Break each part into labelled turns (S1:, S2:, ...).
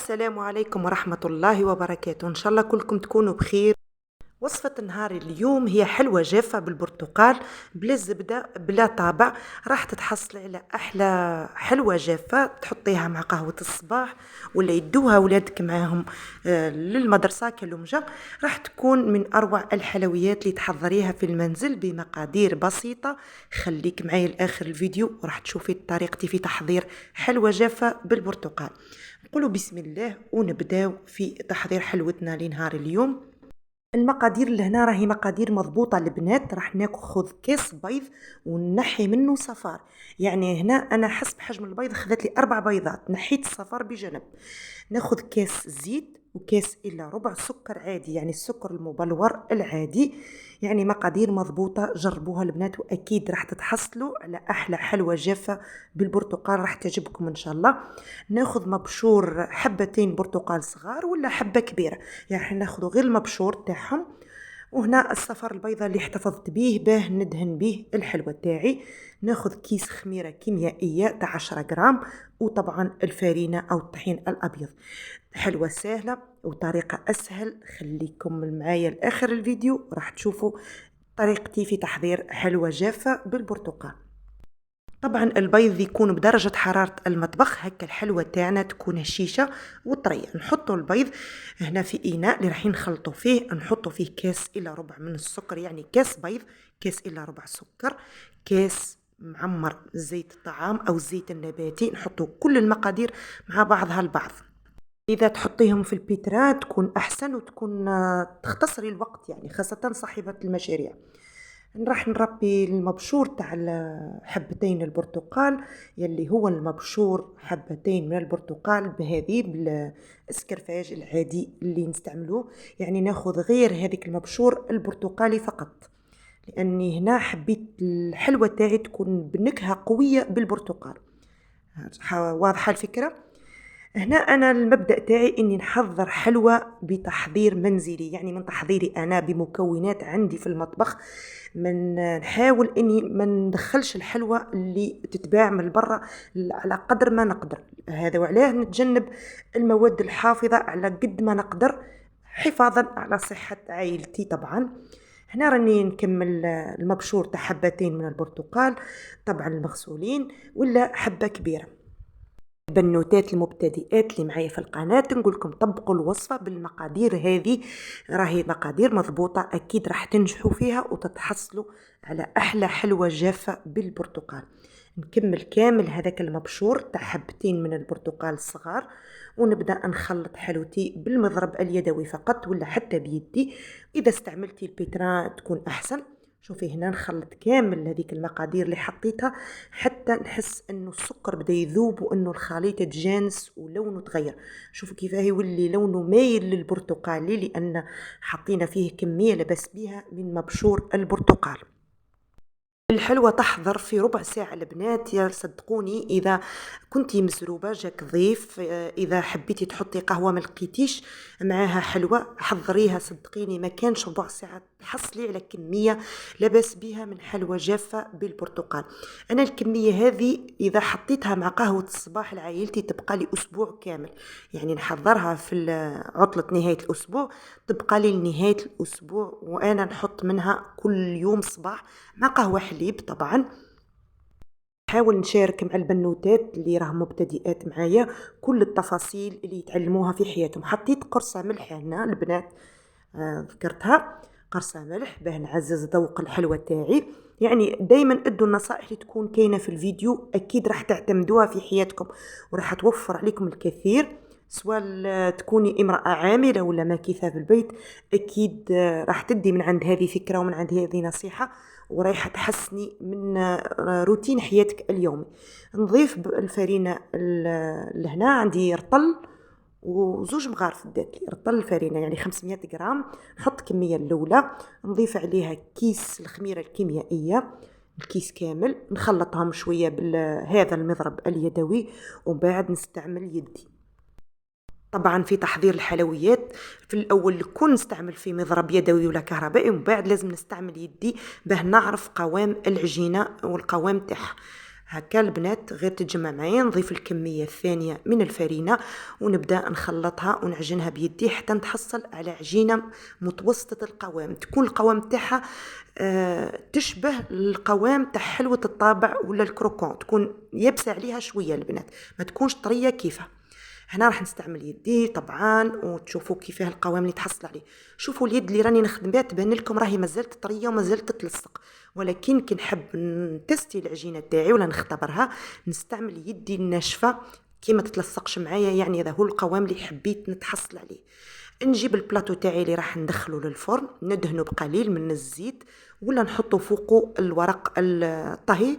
S1: السلام عليكم ورحمة الله وبركاته. إن شاء الله كلكم تكونوا بخير. وصفة نهار اليوم هي حلوة جافة بالبرتقال بلا زبدة بلا طابع. راح تتحصل على أحلى حلوة جافة تحطيها مع قهوة الصباح ولا يدوها ولادك معاهم للمدرسة كلمجة. راح تكون من أروع الحلويات اللي تحضريها في المنزل بمقادير بسيطة. خليك معي لآخر الفيديو وراح تشوفي طريقتي في تحضير حلوة جافة بالبرتقال. نقولوا بسم الله ونبداو في تحضير حلوتنا لنهار اليوم. المقادير لهنا راهي مقادير مضبوطة البنات. راح ناخذ كيس بيض ونحي منه صفار، يعني هنا انا حسب حجم البيض خذت لي 4 بيضات، نحيت الصفار بجنب. ناخذ كيس زيت وكيس الا ربع سكر عادي، يعني السكر المبلور العادي. يعني مقادير مضبوطة، جربوها البنات واكيد راح تتحصلوا على احلى حلوة جافة بالبرتقال، راح تعجبكم ان شاء الله. ناخذ مبشور حبتين برتقال صغار ولا حبة كبيرة، يعني ناخذ غير المبشور تاعهم. وهنا الصفر البيضة اللي احتفظت به باه ندهن به الحلوة تاعي. ناخذ كيس خميرة كيميائية تاع 10 غرام، وطبعا الفارينة او الطحين الابيض. حلوة سهلة وطريقة اسهل، خليكم معايا لاخر الفيديو راح تشوفوا طريقتي في تحضير حلوة جافة بالبرتقال. طبعا البيض يكون بدرجة حرارة المطبخ، هكا الحلوة تاعنا تكون هشيشة وطرية. نحطوا البيض هنا في إناء اللي راح نخلطوا فيه، نحطوا فيه كاس إلا ربع من السكر، يعني كاس بيض كاس إلا ربع سكر، كاس معمر زيت الطعام أو الزيت النباتي. نحطوا كل المقادير مع بعضها البعض. إذا تحطيهم في البيترا تكون أحسن وتكون تختصري الوقت، يعني خاصة صاحبة المشاريع. راح نربي المبشور تاع حبتين البرتقال، يلي هو المبشور حبتين من البرتقال بهذه بالاسكرفاج العادي اللي نستعملوه. يعني ناخذ غير هذيك المبشور البرتقالي فقط، لاني هنا حبيت الحلوة تاعي تكون بنكهة قوية بالبرتقال. واضحة الفكرة؟ هنا أنا المبدأ تاعي إني نحضر حلوة بتحضير منزلي، يعني من تحضيري أنا بمكونات عندي في المطبخ. من نحاول إني ما ندخلش الحلوة اللي تتباع من برا على قدر ما نقدر. هذا وعلاه نتجنب المواد الحافظة على قد ما نقدر، حفاظا على صحة عائلتي طبعا. هنا راني نكمل المبشور تاع حبتين من البرتقال، طبعا المغسولين ولا حبة كبيرة. بنوتات المبتدئات اللي معايا في القناة نقولكم طبقوا الوصفة بالمقادير هذه، راهي مقادير مضبوطة، أكيد راح تنجحوا فيها وتتحصلوا على أحلى حلوة جافة بالبرتقال. نكمل كامل هذاك المبشور تاع حبتين من البرتقال الصغار، ونبدأ نخلط حلوتي بالمضرب اليدوي فقط ولا حتى بيدي. إذا استعملتي البيترا تكون أحسن. شوفي هنا نخلط كامل هذيك المقادير اللي حطيتها حتى نحس انه السكر بدا يذوب وانه الخليط تجانس ولونه تغير. شوفوا كيف يولي لونه مايل للبرتقالي، لان حطينا فيه كمية لبس بها من مبشور البرتقال. الحلوة تحضر في ربع ساعة البنات، يا صدقوني. إذا كنتي مسروبة جاك ضيف، إذا حبيتي تحطي قهوة ما لقيتيش معاها حلوة حضريها، صدقيني ما كانش ربع ساعة تحصلي على كمية لبس بها من حلوة جافة بالبرتقال. أنا الكمية هذه إذا حطيتها مع قهوة الصباح لعائلتي تبقى لي أسبوع كامل، يعني نحضرها في عطلة نهاية الأسبوع تبقى لي لنهاية الأسبوع، وأنا نحط منها كل يوم صباح مع قهوة حليب طبعا. نحاول نشارك مع البنوتات اللي راهم مبتدئات معايا كل التفاصيل اللي يتعلموها في حياتهم. حطيت قرصة ملح هنا البنات، ذكرتها قرصة ملح باه نعزز ذوق الحلوة تاعي. يعني دايما ادوا النصائح اللي تكون كاينة في الفيديو، اكيد راح تعتمدوها في حياتكم وراح توفر عليكم الكثير. سواء تكوني امرأة عاملة ولا ماكثة في البيت، اكيد راح تدي من عند هذه فكرة ومن عند هذه نصيحة، ورايحة تحسني من روتين حياتك اليومي. نضيف الفرينة لهنا عندي رطل وزوج مغارف دات لي رطل الفرينة، يعني 500 غرام. نحط كمية الأولى، نضيف عليها كيس الخميرة الكيميائية الكيس كامل، نخلطهم شوية بهذا المضرب اليدوي ومن بعد نستعمل يدي. طبعا في تحضير الحلويات في الاول كون نستعمل في مضرب يدوي ولا كهربائي، ومن بعد لازم نستعمل يدي باه نعرف قوام العجينه والقوام تاعها. هكا البنات غير تتجمع معايا، نضيف الكمية الثانية من الفرينة ونبدأ نخلطها ونعجنها بيدي حتى نتحصل على عجينة متوسطة القوام، تكون القوام تاعها تشبه القوام تاع حلوة الطابع ولا الكروكون، تكون يابسة عليها شوية البنات، ما تكونش طرية كيفها. هنا راح نستعمل يدي طبعا، وتشوفوا كيفاه القوام اللي تحصل عليه. شوفوا اليد اللي راني نخدم بها تبان لكم راهي مازالت طريه ومازالت تتلصق، ولكن كي نحب نتستي العجينه تاعي ولا نختبرها نستعمل يدي الناشفه كي ما تتلصقش معايا، يعني هذا هو القوام اللي حبيت نتحصل عليه. نجيب البلاطو تاعي اللي راح ندخله للفرن، ندهنه بقليل من الزيت ولا نحطه فوقه الورق الطهي،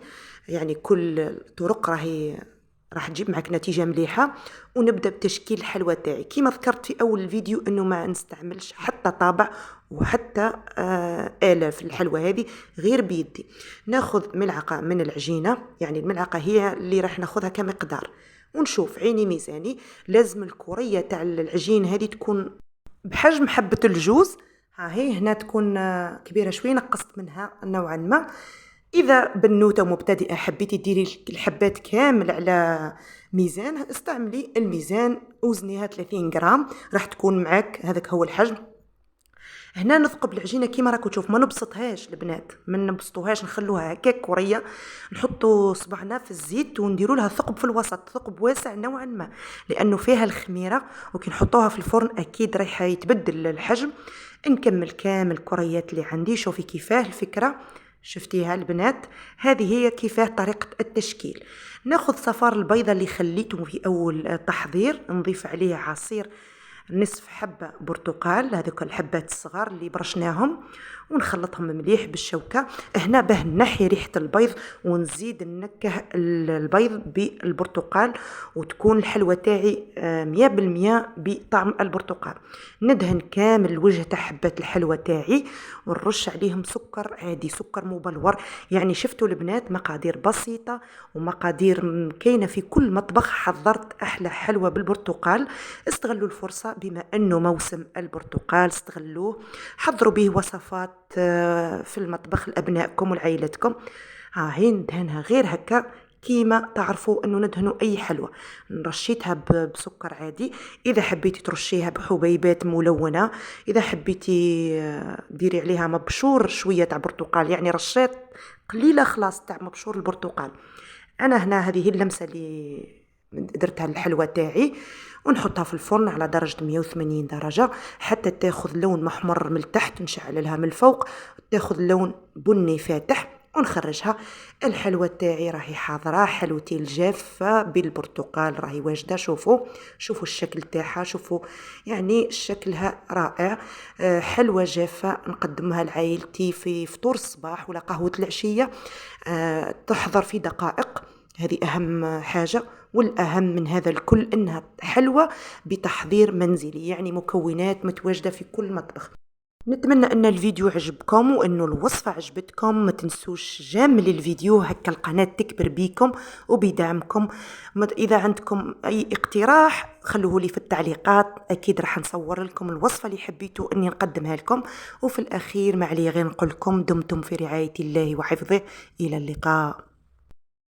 S1: يعني كل الطرق راح تجيب معك نتيجة مليحة. ونبدأ بتشكيل الحلوى تاعي كيما ذكرت في أول الفيديو أنه ما نستعملش حتى طابع وحتى آلة في الحلوى هذه، غير بيدي. ناخذ ملعقة من العجينة، يعني الملعقة هي اللي راح ناخذها كمقدار، ونشوف عيني ميزاني. لازم الكرية تاع العجين هذه تكون بحجم حبة الجوز، ها هي هنا تكون كبيرة شوي، نقصت منها نوعا ما. إذا بنوتة مبتدئة حبيتي ديري الحبات كامل على ميزان، استعملي الميزان، وزنيها 30 غرام راح تكون معك، هذاك هو الحجم. هنا نثقب العجينه كيما راكم تشوف، ما نبسطهاش البنات، ما نبسطوهاش، نخلوها هكاك كريه. نحطوا صبعنا في الزيت ونديروا لها ثقب في الوسط، ثقب واسع نوعا ما، لانه فيها الخميره، وكي نحطوها في الفرن اكيد راح يتبدل الحجم. نكمل كامل الكريات اللي عندي. شوفي كيفاه الفكره، شفتيها البنات؟ هذه هي كيفاه طريقه التشكيل. ناخذ صفار البيضه اللي خليته في اول التحضير، نضيف عليه عصير نصف حبة برتقال، هذوك الحبات الصغار اللي برشناهم، ونخلطهم مليح بالشوكة هنا باه نحي ريحة البيض، ونزيد نكه البيض بالبرتقال، وتكون الحلوة تاعي 100% بطعم البرتقال. ندهن كامل الوجه تاع حبات الحلوة تاعي، ونرش عليهم سكر عادي، سكر مبلور. يعني شفتوا البنات مقادير بسيطة ومقادير كاينة في كل مطبخ. حضرت أحلى حلوة بالبرتقال. استغلوا الفرصة بما أنه موسم البرتقال، استغلوه، حضروا به وصفات في المطبخ لأبنائكم ولعائلتكم. هاهي ندهنها غير هكا كيما تعرفوا أنه ندهنوا أي حلوة. نرشيتها بسكر عادي، إذا حبيتي ترشيها بحبيبات ملونة، إذا حبيتي ديري عليها مبشور شوية تاع برتقال، يعني رشات قليلة خلاص تاع مبشور البرتقال. أنا هنا هذه اللمسة اللي درتها الحلوة تاعي، ونحطها في الفرن على درجة 180 درجة حتى تاخذ لون محمر من التحت، نشعل لها من الفوق تاخذ لون بني فاتح، ونخرجها. الحلوة تاعي راهي حاضرة، حلوتي الجافة بالبرتقال راهي واجدة. شوفوا الشكل تاعها، شوفوا يعني شكلها رائع. حلوة جافة نقدمها لعائلتي في فطور الصباح ولا قهوة العشية، تحضر في دقائق. هذه أهم حاجة، والأهم من هذا الكل أنها حلوة بتحضير منزلي، يعني مكونات متواجدة في كل مطبخ. نتمنى أن الفيديو عجبكم وأنه الوصفة عجبتكم. ما تنسوش جامل الفيديو هكا القناة تكبر بيكم وبدعمكم. إذا عندكم أي اقتراح خلوه لي في التعليقات، أكيد راح نصور لكم الوصفة اللي حبيتوا أني نقدمها لكم. وفي الأخير ما علي غير نقول لكم دمتم في رعاية الله وحفظه، إلى اللقاء.